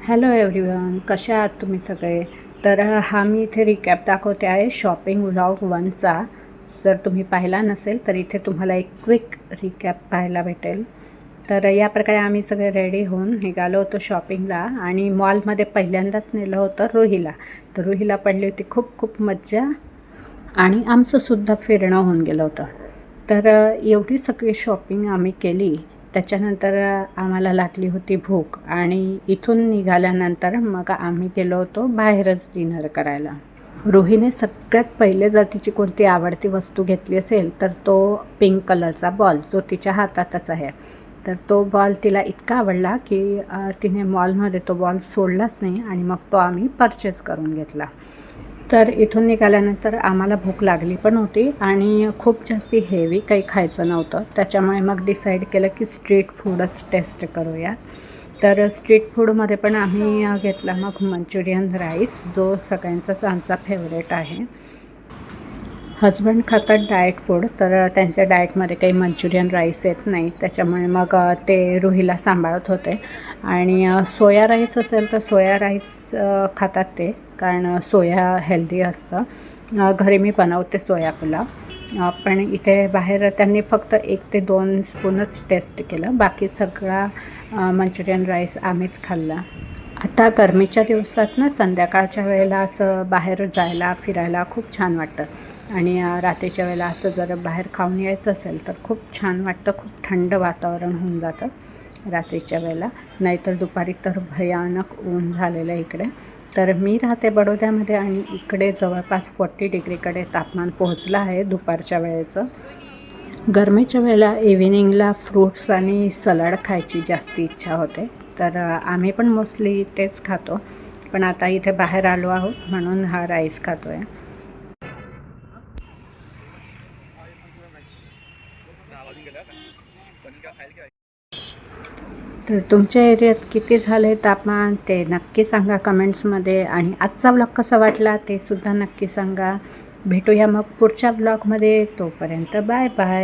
Hello everyone, कशा आहात तुम्ही सगळे? तर हा मी इथे रिकॅप दाखवते आहे शॉपिंग व्लॉग 1चा. जर तुम्ही पाहिला नसेल तर इथे तुम्हाला एक क्विक रिकॅप पाहायला भेटेल. तर या प्रकारे आम्ही सगळे रेडी होऊन निघालो होतो शॉपिंगला आणि मॉलमध्ये पहिल्यांदाच नेलं होतं रुहीला. तर रुहीला पडली होती खूप खूप मज्जा आणि आमचंसुद्धा फिरणं होऊन गेलं होतं. तर एवढी सगळी शॉपिंग आम्ही केली. त्याच्यानंतर आम्हाला लागली होती भूक आणि इथून निघाल्यानंतर मग आम्ही गेलो होतो बाहेरच डिनर करायला. रुहीने सगळ्यात पहिले जर तिची कोणती आवडती वस्तू घेतली असेल तर तो पिंक कलरचा बॉल जो तिच्या हातातच आहे. तर तो बॉल तिला इतका आवडला की तिने मॉलमध्ये तो बॉल सोडलाच नाही आणि मग तो आम्ही परचेस करून घेतला. तर इथून निघाल्यानंतर आम्हाला भूक लागली पण होती आणि खूप जास्ती हेवी काही खायचं नव्हतं. त्याच्यामुळे मग डिसाईड केलं की स्ट्रीट फूडच टेस्ट करूया. तर स्ट्रीट फूडमध्ये पण आम्ही घेतला मग मंचुरियन राईस, जो सगळ्यांचाच आमचा फेवरेट आहे. हजबंड खातात डाएट फूड, तर त्यांच्या डाएटमध्ये काही मंचुरियन राईस येत नाही. त्याच्यामुळे मग ते रुहीला सांभाळत होते. आणि सोया राईस असेल तर सोया राईस खातात ते, कारण सोया हेल्दी असतं. घरी मी बनवते सोया पुलाव, पण इथे बाहेर त्यांनी फक्त 1 ते 2 स्पूनच टेस्ट केलं. बाकी सगळा मंचुरियन राईस आम्हीच खाल्ला. आता गरमीच्या दिवसात ना संध्याकाळच्या वेळेला असं बाहेर जायला फिरायला खूप छान वाटतं. आणि रात्रीच्या वेळेला असं जर बाहेर खाऊन यायचं असेल तर खूप छान वाटतं. खूप थंड वातावरण होऊन जातं रात्रीच्या वेळेला. नाहीतर दुपारी तर भयानक ऊन झालेलं आहे इकडे. तर मी राहते बडोद्यामध्ये आणि इकडे जवळपास 40 डिग्रीकडे तापमान पोहोचलं आहे दुपारच्या वेळेचं. गरमीच्या वेळेला इव्हिनिंगला फ्रूट्स आणि सलाड खायची जास्ती इच्छा होते. तर आम्ही पण मोस्टली तेच खातो. पण आता इथे बाहेर आलो आहोत म्हणून हा राईस खातो आहे. तर तुमच्या एरियात किती झाले तापमान ते नक्की सांगा कमेंट्समध्ये. आणि आजचा व्लॉग कसा वाटला ते सुद्धा नक्की सांगा. भेटूया मग पुढच्या व्लॉगमध्ये. तोपर्यंत बाय बाय.